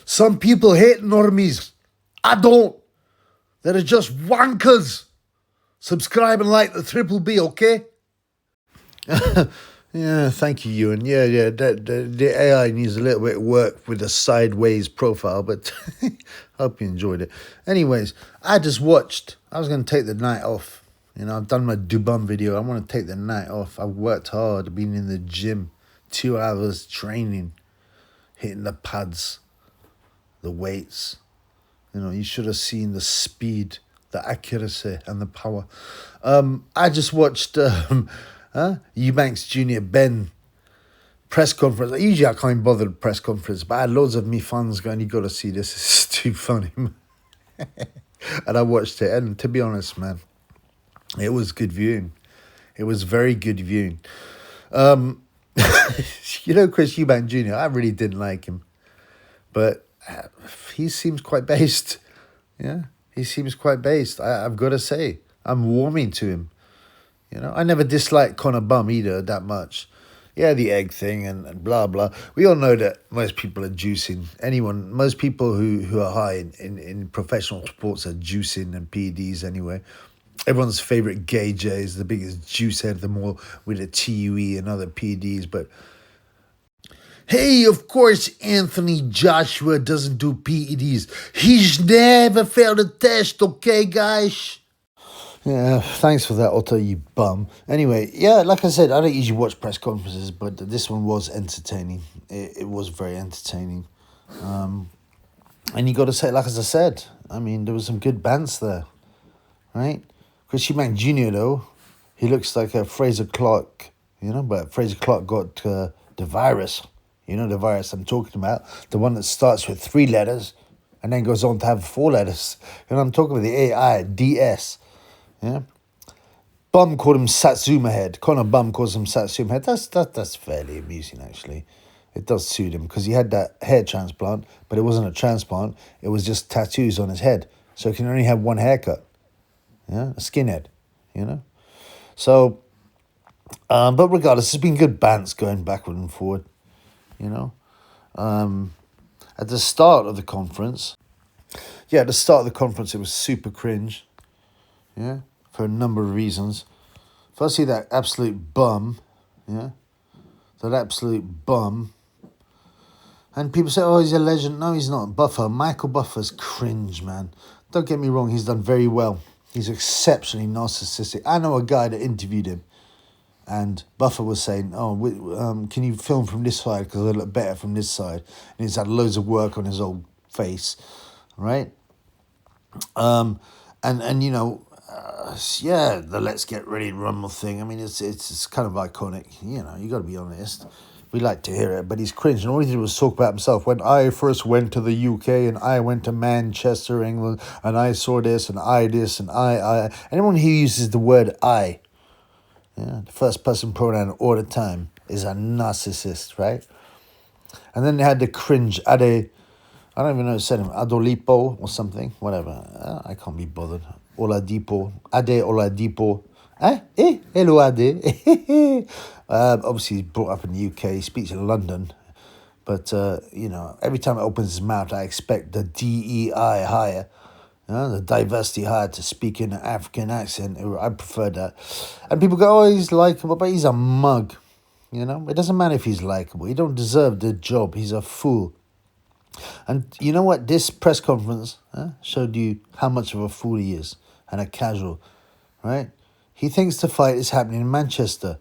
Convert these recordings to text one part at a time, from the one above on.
Some people hate normies. I don't. They're just wankers. Subscribe and like the Triple B, okay? Yeah, thank you, Ewan. Yeah. The AI needs a little bit of work with the sideways profile, but hope you enjoyed it. Anyways, I just watched. I was going to take the night off. I've done my Dubon video. I want to take the night off. I've worked hard. I've been in the gym, 2 hours training, hitting the pads, the weights. You should have seen the speed, the accuracy, and the power. I just watched Eubank Jr and Benn press conference. Usually I can't even bother with press conference, but I had loads of me fans going, you got to see this. It's too funny, man. And I watched it, and to be honest, man, it was good viewing. It was very good viewing. Chris Eubank Jr., I really didn't like him, but he seems quite based. Yeah, he seems quite based. I've got to say, I'm warming to him. I never disliked Conor Benn either that much. Yeah, the egg thing and blah, blah. We all know that most people are juicing. Most people who are high in professional sports are juicing and PEDs anyway. Everyone's favourite gay J is the biggest juice head of them all with a TUE and other PEDs. But hey, of course, Anthony Joshua doesn't do PEDs. He's never failed a test, okay, guys? Yeah, thanks for that, Otto, you bum. Anyway, yeah, like I said, I don't usually watch press conferences, but this one was entertaining. It was very entertaining. And you got to say, like as I said, there was some good bands there, right? Chris Eubank Jr., though, he looks like a Fraser Clark, but Fraser Clark got the virus. The virus I'm talking about, the one that starts with 3 letters and then goes on to have 4 letters. I'm talking about the AIDS. Yeah, Bum called him Satsuma Head. Conor Bum calls him Satsuma Head. That's fairly amusing, actually. It does suit him because he had that hair transplant, but it wasn't a transplant. It was just tattoos on his head, so he can only have one haircut. Yeah, a skinhead. So, but regardless, there's been good bants going backward and forward. At the start of the conference, it was super cringe. Yeah, for a number of reasons. Firstly, that absolute bum. Yeah, that absolute bum. And people say, oh, he's a legend. No, he's not. Michael Buffer's cringe, man. Don't get me wrong, he's done very well. He's exceptionally narcissistic. I know a guy that interviewed him, and Buffer was saying, can you film from this side because I look better from this side? And he's had loads of work on his old face, right? The let's get ready to rumble thing. It's kind of iconic. You got to be honest. We like to hear it, but he's cringe. And all he did was talk about himself. When I first went to the UK and I went to Manchester, England, and I saw this and I this and I. Anyone who uses the word I, the first person pronoun all the time, is a narcissist, right? And then they had the cringe Ade. I don't even know how to say him. Adolipo or something. Whatever. I can't be bothered. Oladipo. Ade Oladipo. Hello, Ade. Obviously, he's brought up in the UK. He speaks in London. But, every time it opens his mouth, I expect the DEI higher. The diversity higher to speak in an African accent. I prefer that. And people go, oh, he's likable, but he's a mug. It doesn't matter if he's likable. He don't deserve the job. He's a fool. And you know what? This press conference showed you how much of a fool he is and a casual, right? He thinks the fight is happening in Manchester.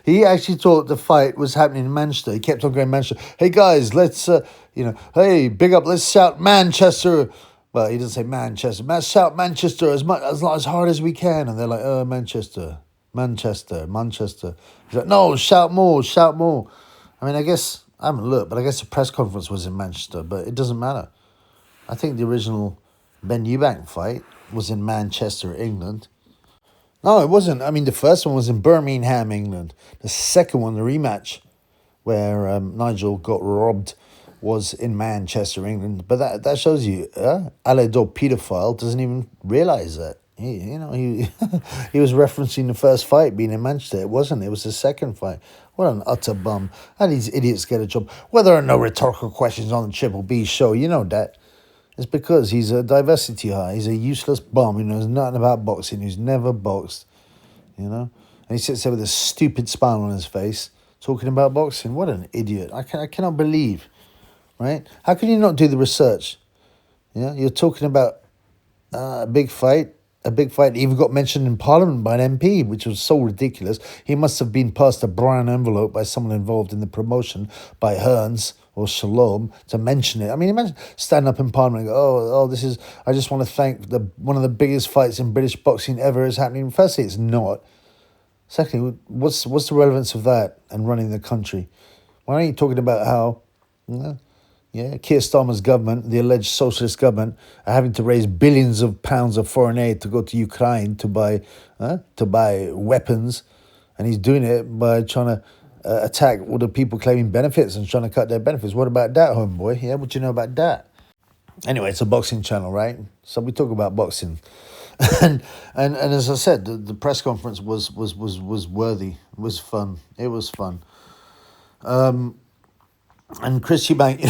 He actually thought the fight was happening in Manchester. He kept on going Manchester. Hey guys, let's hey, big up, let's shout Manchester. Well, he doesn't say Manchester. Let's shout Manchester as hard as we can. And they're like, oh, Manchester. He's like, no, shout more. I guess I haven't looked, but I guess the press conference was in Manchester, but it doesn't matter. I think the original Benn Eubank fight was in Manchester, England. No, it wasn't. The first one was in Birmingham, England. The second one, the rematch, where Nigel got robbed, was in Manchester, England. But that shows you, Aledo paedophile doesn't even realise that. He he was referencing the first fight being in Manchester. It wasn't. It was the second fight. What an utter bum. And these idiots get a job. Well, there are no rhetorical questions on the Triple B show. You know that. It's because he's a diversity hire. He's a useless bum who knows nothing about boxing, who's never boxed, And he sits there with a stupid smile on his face talking about boxing. What an idiot. I cannot believe, right? How can you not do the research? You're talking about a big fight. A big fight even got mentioned in Parliament by an MP, which was so ridiculous. He must have been passed a brown envelope by someone involved in the promotion, by Hearns or Shalom, to mention it. I mean, imagine standing up in Parliament and go, this is, I just want to thank one of the biggest fights in British boxing ever is happening. Firstly, it's not. Secondly, what's the relevance of that and running the country? Why aren't you talking about how... Keir Starmer's government, the alleged socialist government, are having to raise billions of pounds of foreign aid to go to Ukraine to buy weapons, and he's doing it by trying to attack all the people claiming benefits and trying to cut their benefits. What about that, homeboy? Yeah, what do you know about that? Anyway, it's a boxing channel, right? So we talk about boxing, and as I said, the press conference was worthy. It was fun. It was fun. And Chris Eubank,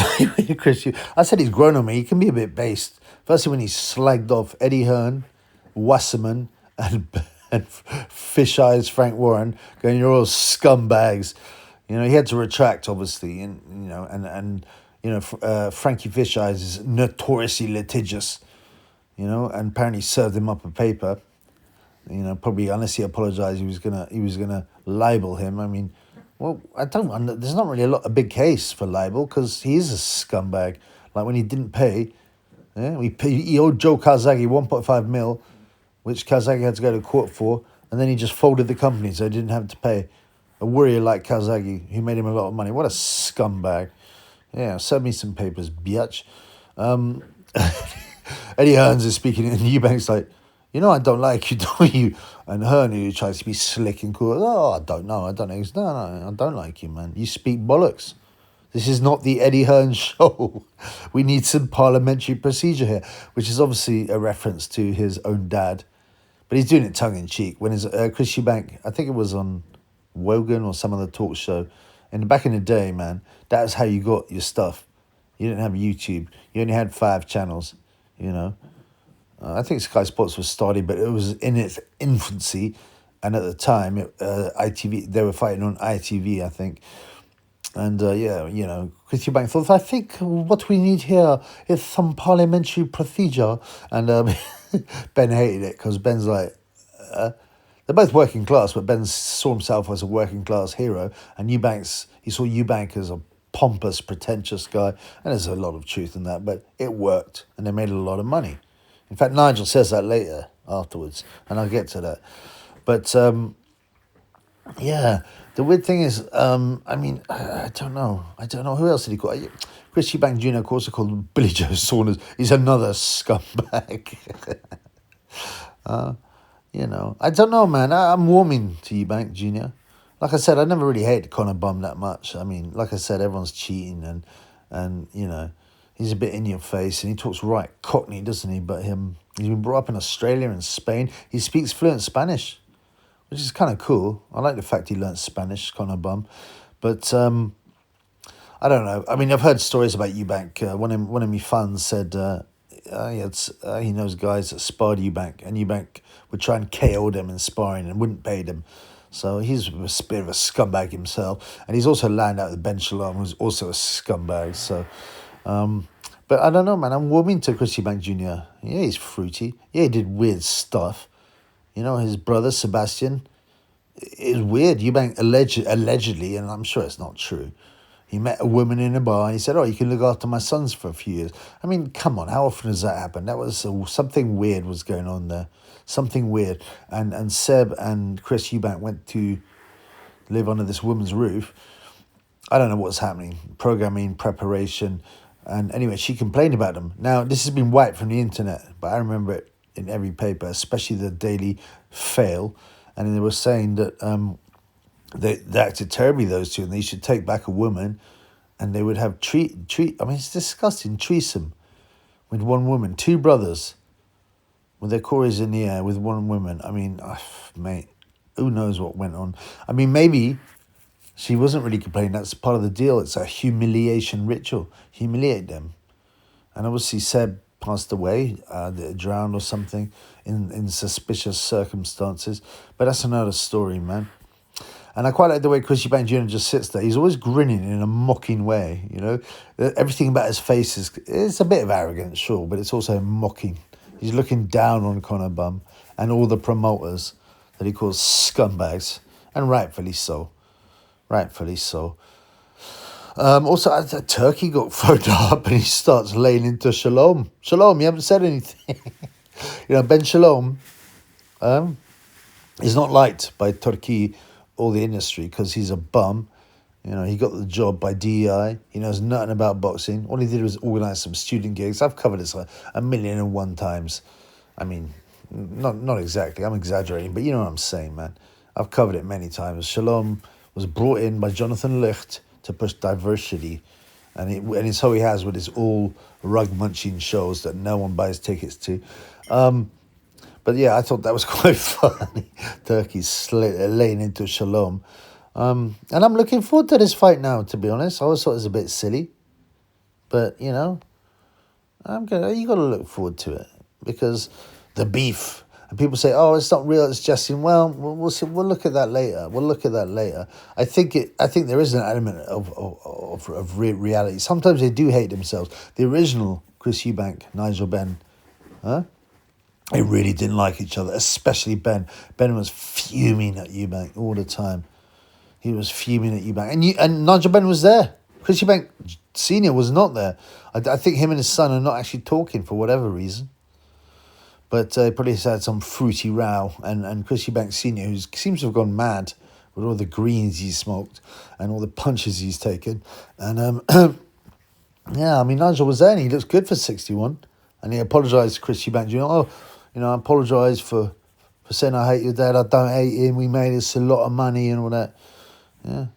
I said he's grown on me. He can be a bit based. Firstly, when he slagged off Eddie Hearn, Wasserman, and Fish Eyes Frank Warren, going, "You're all scumbags." He had to retract, obviously, and Frankie Fish Eyes is notoriously litigious, and apparently served him up a paper. Probably unless he apologized, he was gonna libel him. I mean. Well, there's not really a big case for libel because he is a scumbag. Like when he didn't pay, he owed Joe Kazagi 1.5 mil, which Kazagi had to go to court for, and then he just folded the company so he didn't have to pay. A warrior like Kazagi, who made him a lot of money. What a scumbag. Yeah, send me some papers, biatch. Eddie Hearns is speaking, and Eubank's like, I don't like you, don't you? And Hearn, who tries to be slick and cool, I don't know. No, I don't like you, man. You speak bollocks. This is not the Eddie Hearn show. We need some parliamentary procedure here, which is obviously a reference to his own dad. But he's doing it tongue-in-cheek. When Chris Eubank, I think it was on Wogan or some other talk show, and back in the day, man, that was how you got your stuff. You didn't have YouTube. You only had 5 channels, I think Sky Sports was started, but it was in its infancy. And at the time, ITV, they were fighting on ITV, I think. And, Chris Eubank thought, I think what we need here is some parliamentary procedure. And Ben hated it because Ben's like, they're both working class, but Ben saw himself as a working class hero. And he saw Eubank as a pompous, pretentious guy. And there's a lot of truth in that, but it worked. And they made a lot of money. In fact, Nigel says that later, afterwards, and I'll get to that. But, the weird thing is, I don't know. Who else did he call? Chris Eubank Jr., of course, called him Billy Joe Saunders. He's another scumbag. I don't know, man. I'm warming to Eubank Jr. Like I said, I never really hated Conor Benn that much. I mean, like I said, everyone's cheating and he's a bit in your face, and he talks right Cockney, doesn't he? But he's been brought up in Australia and Spain. He speaks fluent Spanish, which is kind of cool. I like the fact he learnt Spanish, Conor Benn. But I don't know. I mean, I've heard stories about Eubank. One of my fans said he knows guys that sparred Eubank, and Eubank would try and KO them in sparring and wouldn't pay them. So he's a bit of a scumbag himself. And he's also lined out with Ben Shalom, who's also a scumbag. So... but I don't know, man. I'm warming to Chris Eubank Jr. Yeah, he's fruity. Yeah, he did weird stuff. His brother, Sebastian, is weird. Eubank allegedly, and I'm sure it's not true, he met a woman in a bar and he said, "Oh, you can look after my sons for a few years." I mean, come on, how often does that happen? That was something weird was going on there. Something weird. And Seb and Chris Eubank went to live under this woman's roof. I don't know what's happening. Programming, preparation. And anyway, she complained about them. Now, this has been wiped from the internet, but I remember it in every paper, especially the Daily Fail. And they were saying that they acted terribly, those two, and they should take back a woman, and they would have I mean, it's disgusting, threesome with one woman, 2 brothers. with their Corys in the air with one woman. I mean, mate, who knows what went on? I mean, maybe she wasn't really complaining. That's part of the deal. It's a humiliation ritual. Humiliate them. And obviously Seb passed away, drowned or something in suspicious circumstances. But that's another story, man. And I quite like the way Chris Eubank Jr just sits there. He's always grinning in a mocking way, you know. Everything about his face it's a bit of arrogance, sure, but it's also mocking. He's looking down on Conor Benn and all the promoters that he calls scumbags, and rightfully so. Rightfully so. Also, Turkey got phoned up and he starts laying into Shalom. Shalom, you haven't said anything. You know, Ben Shalom is not liked by Turkey or the industry because he's a bum. You know, he got the job by DEI. He knows nothing about boxing. All he did was organise some student gigs. I've covered this 1,000,001 times. I mean, not exactly. I'm exaggerating, but you know what I'm saying, man. I've covered it many times. Shalom was brought in by Jonathan Licht to push diversity. And it's how he has with his all rug-munching shows that no one buys tickets to. But yeah, I thought that was quite funny. Turkey's laying into Shalom. And I'm looking forward to this fight now, to be honest. I always thought it was a bit silly. But, you know, you got to look forward to it. Because the beef, and people say, oh, it's not real, it's jesting. Well, we'll see. We'll look at that later. I think there is an element of reality. Sometimes they do hate themselves. The original Chris Eubank, Nigel Benn, they really didn't like each other, especially Ben. Ben was fuming at Eubank all the time. He was fuming at Eubank. And Nigel Benn was there. Chris Eubank Sr. was not there. I think him and his son are not actually talking for whatever reason. But he probably had some fruity row. And Chris Eubank Sr., who seems to have gone mad with all the greens he's smoked and all the punches he's taken. And yeah, I mean, Nigel was there and he looks good for 61. And he apologised to Chris Eubank Jr. Oh, you know, I apologise for saying I hate your dad. I don't hate him. We made us a lot of money and all that. Yeah.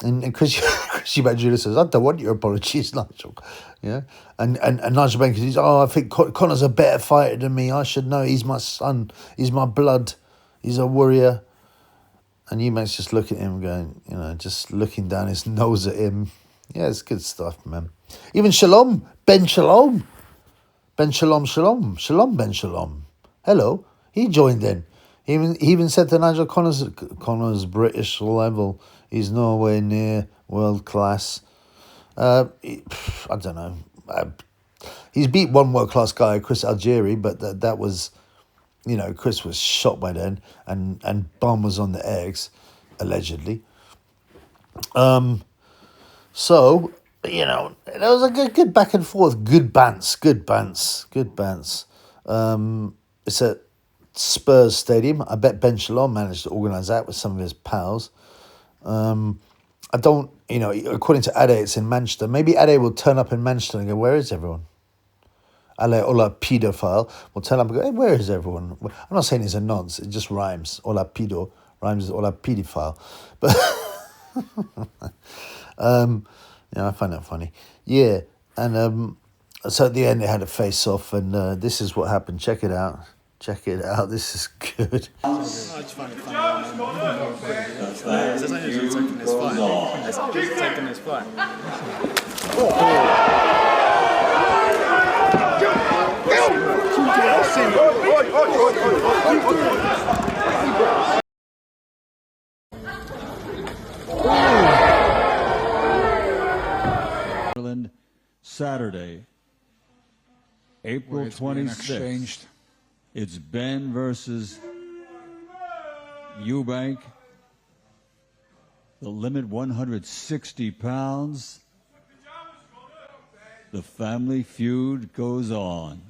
And Chris Eubank Jr. says, I don't want your apologies, Nigel. Yeah. And Nigel Benn says, oh, I think Conor's a better fighter than me. I should know. He's my son. He's my blood. He's a warrior. And Eubank's just looking at him going, you know, just looking down his nose at him. Yeah, it's good stuff, man. Even Shalom, Ben Shalom. Ben Shalom. Ben Shalom. Hello. He joined in. He even said to Nigel, Conor's British level. He's nowhere near world class. I don't know. He's beat one world class guy, Chris Algieri, but that was, you know, Chris was shot by then, and Bum was on the eggs, allegedly. So, you know, there was a good back and forth, good bants. It's at Spurs Stadium. I bet Ben Shalom managed to organise that with some of his pals. I don't, you know, according to Ade, it's in Manchester. Maybe Ade will turn up in Manchester and go, where is everyone? Ale Ola pedophile will turn up and go, hey, where is everyone? I'm not saying it's a nonce, it just rhymes. Ola pedo rhymes with Ola pedophile. But, yeah, I find that funny. Yeah, and so at the end they had a face-off, and this is what happened. Check it out. This is good. I just find it funny. There's no use in taking this fight. There's no use in taking this fight. Saturday, April 26th. It's Benn versus Eubank. The limit 160 pounds. The family feud goes on.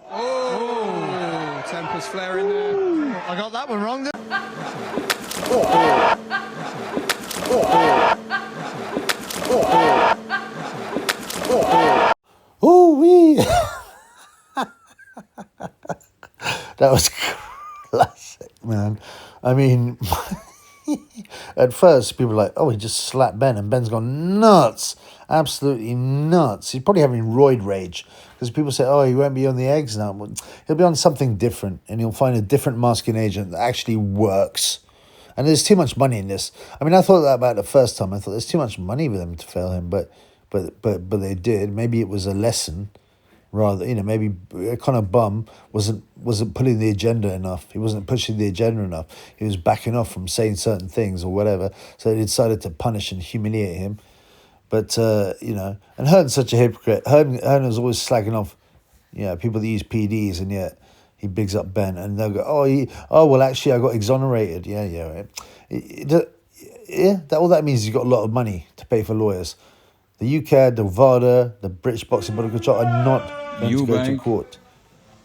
Oh, tempers flaring there. I got that one wrong there. Oh, wee. That was classic, man. I mean, at first people were like, oh, he just slapped Ben, and Ben's gone nuts, absolutely nuts. He's probably having roid rage because people say, oh, he won't be on the eggs now. Well, he'll be on something different, and he'll find a different masking agent that actually works. And there's too much money in this. I mean, I thought that about the first time. I thought there's too much money with them to fail him, but they did. Maybe it was a lesson. Rather, maybe Conor Bum wasn't putting the agenda enough. He wasn't pushing the agenda enough. He was backing off from saying certain things or whatever. So they decided to punish and humiliate him. But and Hearn's such a hypocrite. Hearn was always slagging off, people that use PDs, and yet he bigs up Ben, and they'll go, well, actually, I got exonerated. Yeah, right. All that means he's got a lot of money to pay for lawyers. The UK, the VADA, the British Boxing Board of Control are not going to go to court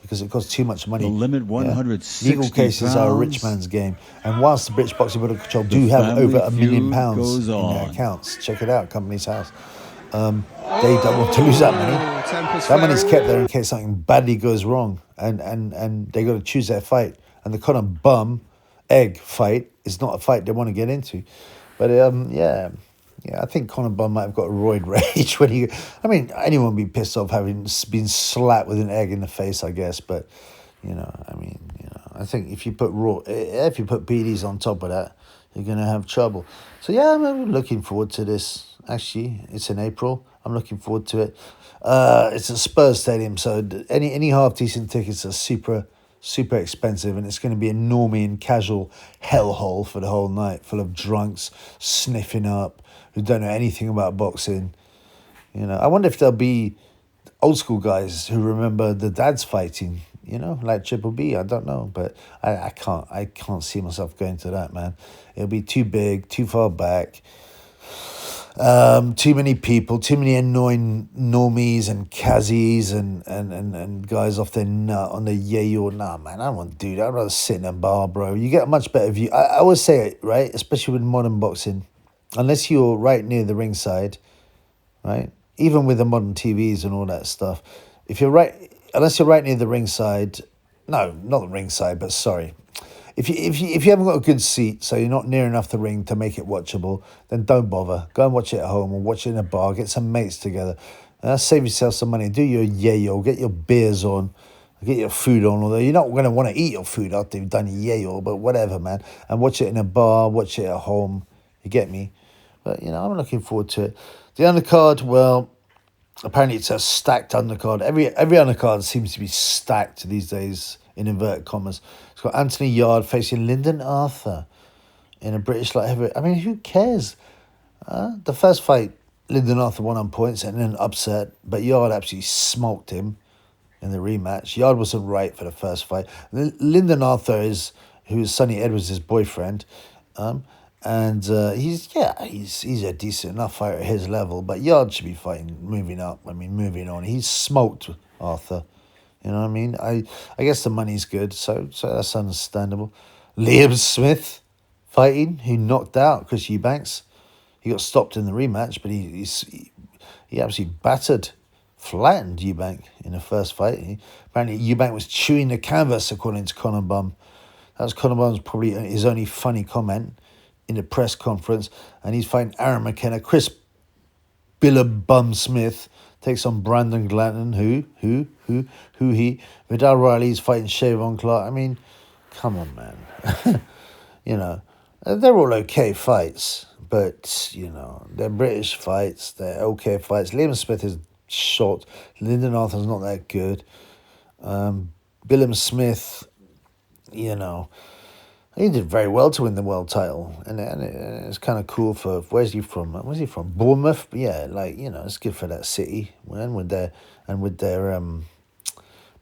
because it costs too much money. The limit 160 Legal cases are a rich man's game. And whilst the British Boxing Board of Control do have over £1 million in their accounts, check it out, Company's House, they don't want to lose that money. That money's kept there in case something badly goes wrong. And they got to choose their fight. And the Conor Bum egg fight is not a fight they want to get into. But I think Conor Benn might have got a roid rage when anyone would be pissed off having been slapped with an egg in the face, I guess. But, I think if you put PDs on top of that, you're going to have trouble. So, I'm looking forward to this. Actually, it's in April. I'm looking forward to it. It's a Spurs stadium, so any half-decent tickets are super, super expensive, and it's going to be a normie and casual hellhole for the whole night, full of drunks sniffing up, who don't know anything about boxing. I wonder if there'll be old school guys who remember the dads fighting, like Triple B. I don't know, but I can't see myself going to that, man. It'll be too big, too far back. Too many people, too many annoying normies and Kazis and guys off their nut on the yayo. Nah, man, I don't want to do that. I'd rather sit in a bar, bro. You get a much better view. I always say it, right? Especially with modern boxing. Unless you're right near the ringside, right? Even with the modern TVs and all that stuff. Unless you're right near the ringside, no, not the ringside, but sorry. If you haven't got a good seat, so you're not near enough the ring to make it watchable, then don't bother. Go and watch it at home or watch it in a bar. Get some mates together. Save yourself some money. Do your yayo. Get your beers on. Get your food on. Although you're not going to want to eat your food after you've done your yayo, but whatever, man. And watch it in a bar. Watch it at home. You get me? But, I'm looking forward to it. The undercard, well, apparently it's a stacked undercard. Every undercard seems to be stacked these days, in inverted commas. It's got Anthony Yarde facing Lyndon Arthur in a British light heavyweight. I mean, who cares? The first fight, Lyndon Arthur won on points and an upset, but Yarde absolutely smoked him in the rematch. Yarde wasn't right for the first fight. Lyndon Arthur who is Sonny Edwards' boyfriend, and he's a decent enough fighter at his level, but Yarde should be fighting, moving on. He's smoked Arthur. You know what I mean? I guess the money's good, so that's understandable. Liam Smith fighting, who knocked out Chris Eubanks. He got stopped in the rematch, but he absolutely flattened Eubank in the first fight. Apparently Eubank was chewing the canvas, according to Conor Bum. That was Conor Bum's probably his only funny comment in the press conference, and he's fighting Aaron McKenna. Chris Billab Bum Smith takes on Brandon Glanton, who he. Vidal Riley's fighting Shavon Clark. I mean, come on, man. They're all okay fights, but, they're British fights. They're okay fights. Liam Smith is short. Lyndon Arthur's not that good. Billum Smith, he did very well to win the world title, and it's kind of cool for. Where's he from? Bournemouth. Yeah, it's good for that city, and with their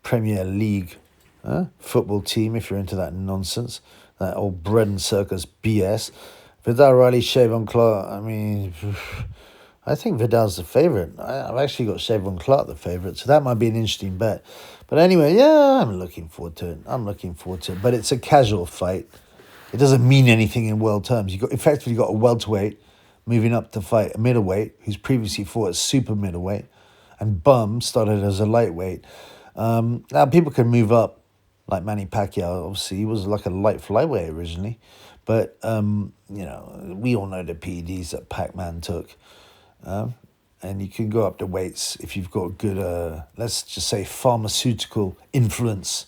Premier League football team. If you're into that nonsense, that old bread and circus BS. Vidal Riley, Shavon Clark. I mean, I think Vidal's the favourite. I've actually got Shavon Clark the favourite, so that might be an interesting bet. But anyway, I'm looking forward to it. But it's a casual fight. It doesn't mean anything in world terms. You've effectively got a welterweight moving up to fight a middleweight who's previously fought at super middleweight, and Bum started as a lightweight. Now people can move up, like Manny Pacquiao. Obviously, he was like a light flyweight originally, But, you know, we all know the PEDs that Pac-Man took. And you can go up the weights if you've got good, let's just say, pharmaceutical influence.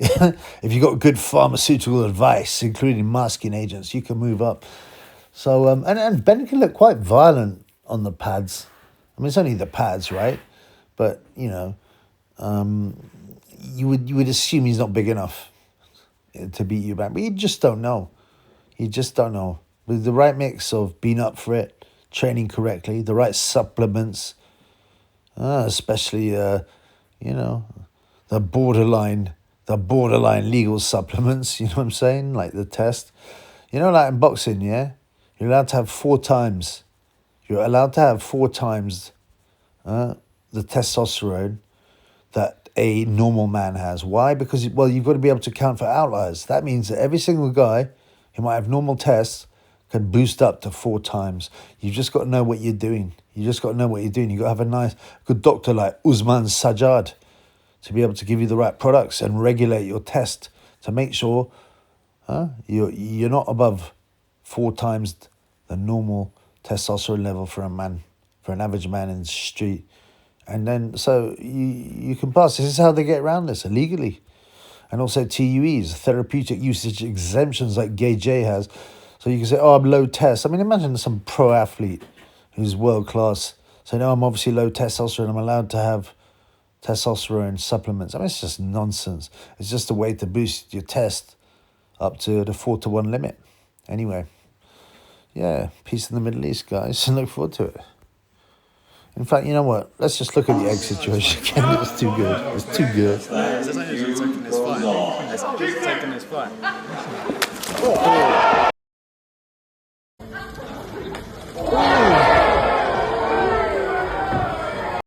If you've got good pharmaceutical advice, including masking agents, you can move up. So, and Ben can look quite violent on the pads. I mean, it's only the pads, right? But, you know, you would assume he's not big enough to beat Eubank. But you just don't know. You just don't know. With the right mix of being up for it, training correctly, the right supplements, especially, you know, the borderline legal supplements, you know what I'm saying? Like the test. You know, like in boxing, yeah? You're allowed to have 4 times. You're allowed to have 4 times the testosterone that a normal man has. Why? Because, well, you've got to be able to account for outliers. That means that every single guy who might have normal tests can boost up to 4 times. You've just got to know what you're doing. You just got to know what you're doing. You've got to have a good doctor like Usman Sajjad to be able to give you the right products and regulate your test to make sure you're not above 4 times the normal testosterone level for an average man in the street. And then, so you can pass. This is how they get around this, illegally. And also TUEs, therapeutic usage exemptions like Gay J has. So you can say, oh, I'm low test. I mean, imagine some pro athlete who's world class saying, no, I'm obviously low testosterone. I'm allowed to have testosterone supplements. I mean, it's just nonsense. It's just a way to boost your test up to the 4-to-1 limit. Anyway, yeah, peace in the Middle East, guys. Look forward to it. In fact, you know what? Let's just look at the egg situation again. It's too good. It's too good. It's taking this fight.